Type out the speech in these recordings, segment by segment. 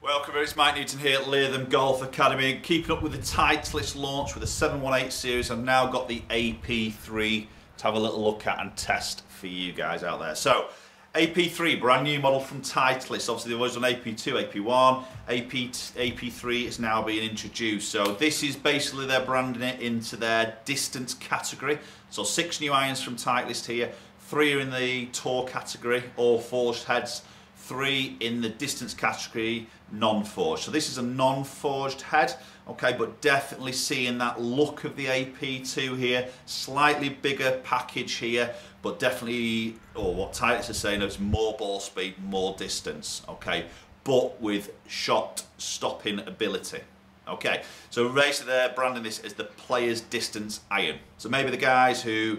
Welcome, it's Mike Newton here at Leertham Golf Academy. Keeping up with the Titleist launch with the 718 series. I've now got the AP3 to have a little look at and test for you guys out there. So, AP3, brand new model from Titleist. Obviously there was on AP2, AP1, AP3 is now being introduced. So this is basically they're branding it into their distance category. So 6 new irons from Titleist here, 3 are in the tour category, all forged heads. 3 in the distance category, non-forged. So this is a non-forged head, okay, but definitely seeing that look of the AP2 here, slightly bigger package here, but definitely, or what Titleist is saying, it's more ball speed, more distance, okay, but with shot stopping ability. Okay, so basically they're branding this as the player's distance iron. So maybe the guys who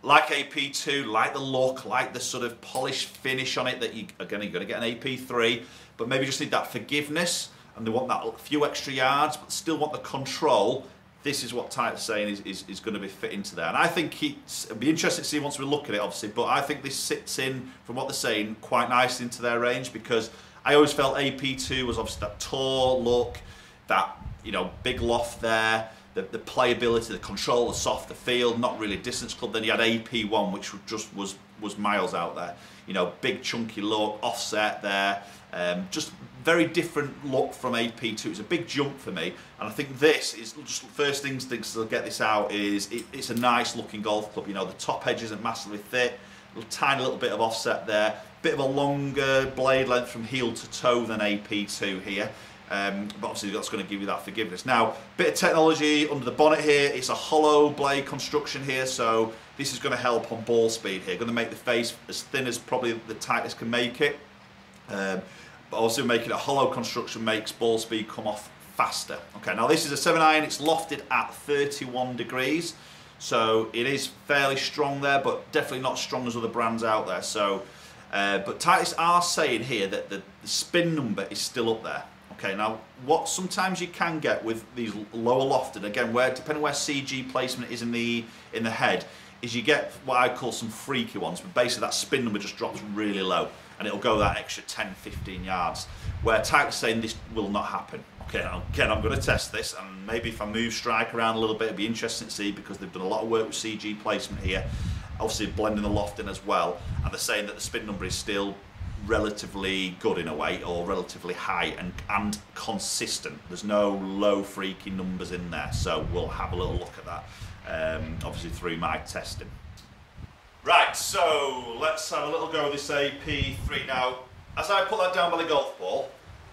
like AP2, like the look, like the sort of polished finish on it that you're going to get an AP3, but maybe just need that forgiveness and they want that few extra yards, but still want the control. This is what Titleist saying is going to be fit into there. And I think it'll be interesting to see once we look at it, obviously, but I think this sits in, from what they're saying, quite nicely into their range, because I always felt AP2 was obviously that tall look, that, you know, big loft there, the playability, the control, the soft, the feel, not really a distance club. Then you had AP1, which just was miles out there. You know, big chunky look, offset there, just very different look from AP2. It's a big jump for me, and I think this is just first instincts to get this out is it's a nice looking golf club. You know, the top edge isn't massively thick, a tiny little bit of offset there, bit of a longer blade length from heel to toe than AP2 here. But obviously that's going to give you that forgiveness. Now, bit of technology under the bonnet here. It's a hollow blade construction here, so this is going to help on ball speed here. Going to make the face as thin as probably the Titleist can make it. But also making a hollow construction makes ball speed come off faster. Okay, now this is a 7 iron. It's lofted at 31 degrees, so it is fairly strong there, but definitely not as strong as other brands out there. So, but Titleist are saying here that the spin number is still up there. Okay, now what sometimes you can get with these lower lofted, again, where depending where CG placement is in the head, is you get what I call some freaky ones, but basically that spin number just drops really low and it'll go that extra 10-15 yards, where Titleist saying this will not happen. Okay, now again, I'm going to test this, and maybe if I move strike around a little bit, it'll be interesting to see, because they've done a lot of work with CG placement here, obviously blending the loft in as well, and they're saying that the spin number is still relatively good in a way, or relatively high and consistent. There's no low freaky numbers in there, so we'll have a little look at that, obviously through my testing. Right, so let's have a little go with this AP3. Now, as I put that down by the golf ball,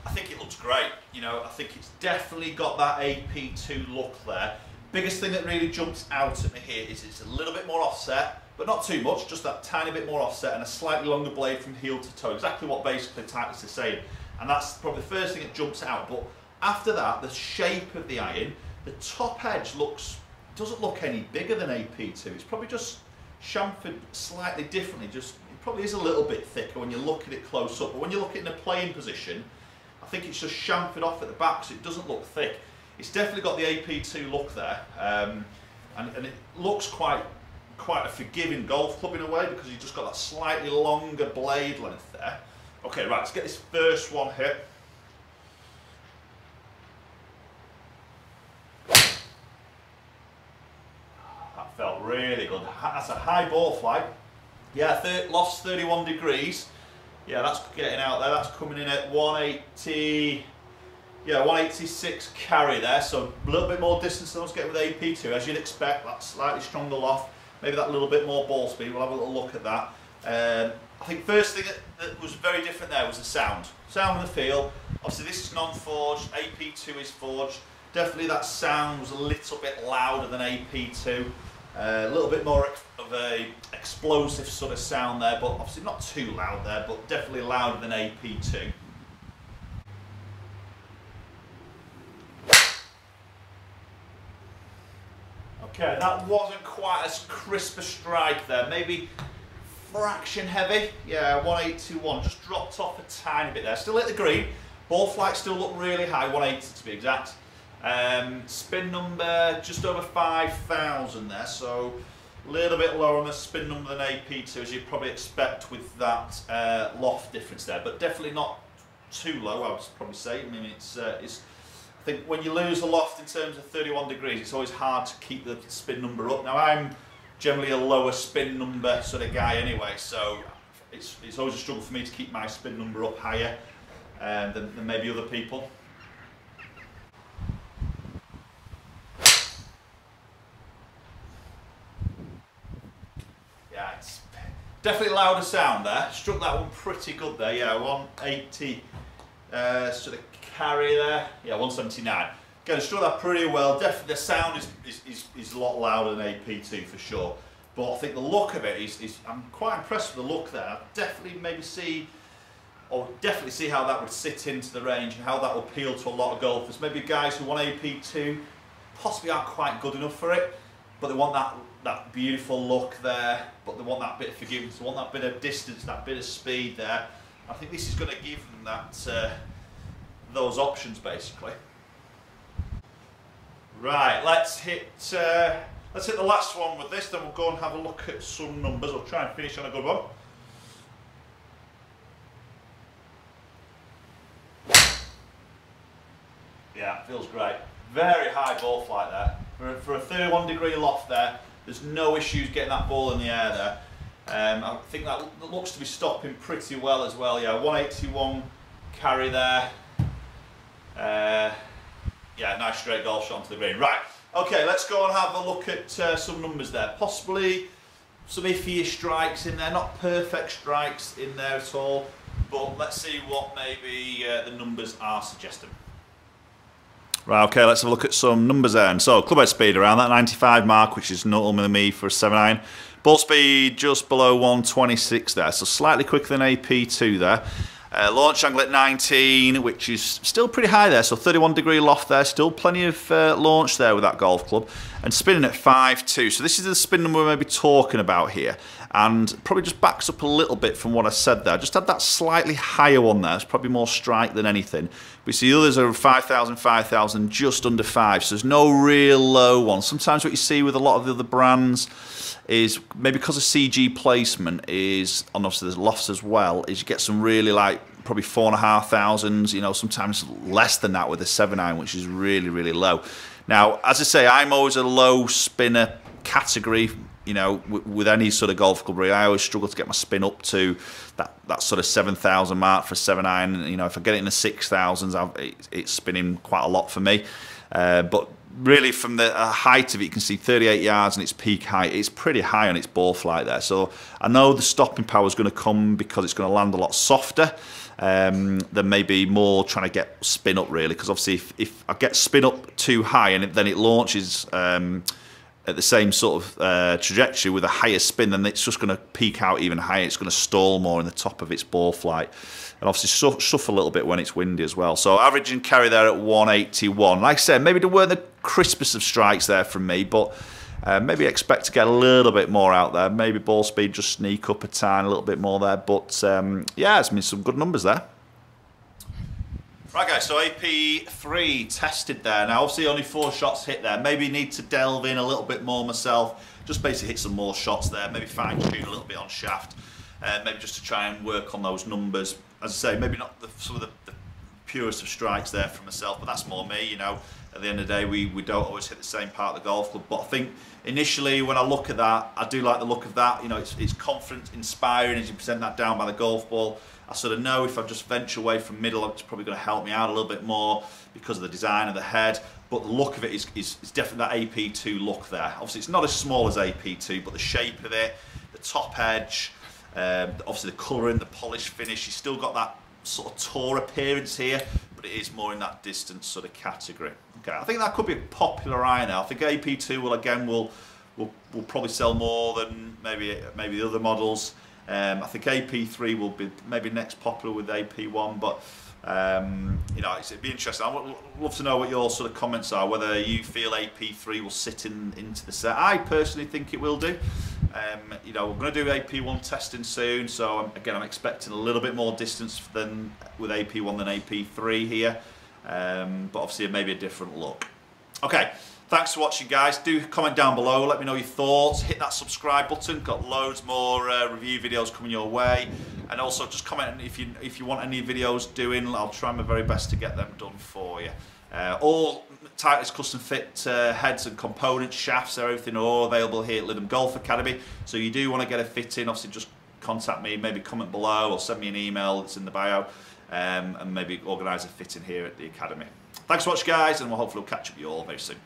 I think it looks great. You know, I think it's definitely got that AP2 look there. Biggest thing that really jumps out at me here is it's a little bit more offset, but not too much, just that tiny bit more offset and a slightly longer blade from heel to toe. Exactly what basically Titleist is saying. And that's probably the first thing that jumps out. But after that, the shape of the iron, the top edge doesn't look any bigger than AP2. It's probably just chamfered slightly differently. It probably is a little bit thicker when you look at it close up. But when you look at it in a playing position, I think it's just chamfered off at the back, so it doesn't look thick. It's definitely got the AP2 look there. And it looks quite a forgiving golf club in a way, because you've just got that slightly longer blade length there. Okay, right, let's get this first one hit. That felt really good. That's a high ball flight. Yeah, loft's 31 degrees. Yeah, that's getting out there. That's coming in at 180. Yeah, 186 carry there, so a little bit more distance than I was getting with AP2, as you'd expect. That slightly stronger loft. Maybe that little bit more ball speed. We'll have a little look at that. I think first thing that was very different there was the sound. Sound and the feel. Obviously this is non-forged, AP2 is forged. Definitely that sound was a little bit louder than AP2. A little bit more of a explosive sort of sound there, but obviously not too loud there, but definitely louder than AP2. Okay, that wasn't quite as crisp a strike there, maybe fraction heavy. Yeah, 181, just dropped off a tiny bit there. Still hit the green, ball flight still looked really high, 180 to be exact. Spin number just over 5,000 there, so a little bit lower on the spin number than AP2, as you'd probably expect with that loft difference there, but definitely not too low, I would probably say. I mean, I think when you lose a loft in terms of 31 degrees, it's always hard to keep the spin number up. Now, I'm generally a lower spin number sort of guy anyway, so it's always a struggle for me to keep my spin number up higher than maybe other people. Yeah, it's definitely louder sound there. Struck that one pretty good there. Yeah, 180 sort of carry there. Yeah, 179. Again, struck that pretty well. Definitely the sound is a lot louder than AP2 for sure. But I think the look of it is I'm quite impressed with the look there. I definitely see how that would sit into the range and how that will appeal to a lot of golfers. Maybe guys who want AP2 possibly aren't quite good enough for it, but they want that beautiful look there, but they want that bit of forgiveness, they want that bit of distance, that bit of speed there. I think this is going to give them that those options basically. Right, let's hit the last one with this, then we'll go and have a look at some numbers. I'll try and finish on a good one. Yeah, feels great. Very high ball flight there. For a 31 degree loft there, there's no issues getting that ball in the air there. I think that looks to be stopping pretty well as well. Yeah, 181 carry there. Yeah, nice straight golf shot onto the green. Right, okay, let's go and have a look at some numbers there. Possibly some iffier strikes in there, not perfect strikes in there at all, but let's see what maybe the numbers are suggesting. Right, okay, let's have a look at some numbers then. So, clubhead speed around that 95 mark, which is normal with me for a 7-iron. Ball speed just below 126 there, so slightly quicker than AP2 there. Launch angle at 19, which is still pretty high there, so 31 degree loft there, still plenty of launch there with that golf club. And spinning at 5.2, so this is the spin number we're maybe talking about here. And probably just backs up a little bit from what I said there. Just had that slightly higher one there, it's probably more strike than anything. We see the others are 5,000, 5,000, just under 5, so there's no real low one. Sometimes what you see with a lot of the other brands is maybe because of CG placement is, and obviously there's lofts as well, is you get some really like probably 4,500, you know, sometimes less than that with a 7-iron, which is really, really low. Now, as I say, I'm always a low spinner category, you know, with any sort of golf club. I always struggle to get my spin up to that sort of 7,000 mark for a 7-iron. You know, if I get it in the 6,000s, it's spinning quite a lot for me. But really, from the height of it, you can see 38 yards and its peak height. It's pretty high on its ball flight there. So I know the stopping power is going to come because it's going to land a lot softer than maybe more trying to get spin up, really. Because obviously, if I get spin up too high and then it launches at the same sort of trajectory with a higher spin, then it's just going to peak out even higher. It's going to stall more in the top of its ball flight. And obviously suffer a little bit when it's windy as well. So average and carry there at 181. Like I said, maybe there weren't the crispest of strikes there from me, but maybe expect to get a little bit more out there. Maybe ball speed just sneak up a tiny little bit more there. But yeah, it's been some good numbers there. Right guys, so AP3 tested there. Now obviously only 4 shots hit there. Maybe need to delve in a little bit more myself. Just basically hit some more shots there. Maybe fine tune a little bit on shaft. Maybe just to try and work on those numbers. As I say, maybe not some of the purest of strikes there for myself, but that's more me, you know. At the end of the day, we don't always hit the same part of the golf club. But I think initially when I look at that, I do like the look of that. You know, it's confident, inspiring as you present that down by the golf ball. I sort of know if I just venture away from middle, it's probably going to help me out a little bit more because of the design of the head. But the look of it is definitely that AP2 look there. Obviously, it's not as small as AP2, but the shape of it, the top edge, obviously the colouring, the polished finish, you've still got that sort of tour appearance here, but it is more in that distance sort of category. Okay, I think that could be a popular iron now. I think AP2 will probably sell more than maybe the other models. I think AP3 will be maybe next popular with AP1, but you know, it'd be interesting. I would love to know what your sort of comments are, whether you feel AP3 will sit into the set. I personally think it will do. You know, we're going to do AP1 testing soon, so again, I'm expecting a little bit more distance with AP1 than AP3 here, but obviously maybe a different look. Okay, thanks for watching, guys. Do comment down below, let me know your thoughts. Hit that subscribe button, got loads more review videos coming your way. And also just comment if you want any videos doing, I'll try my very best to get them done for you. All Titleist custom fit heads and components, shafts, everything are all available here at Lytham Golf Academy. So you do want to get a fit in, obviously just contact me, maybe comment below or send me an email that's in the bio, and maybe organise a fit in here at the Academy. Thanks for watching, guys, and we'll hopefully catch up with you all very soon.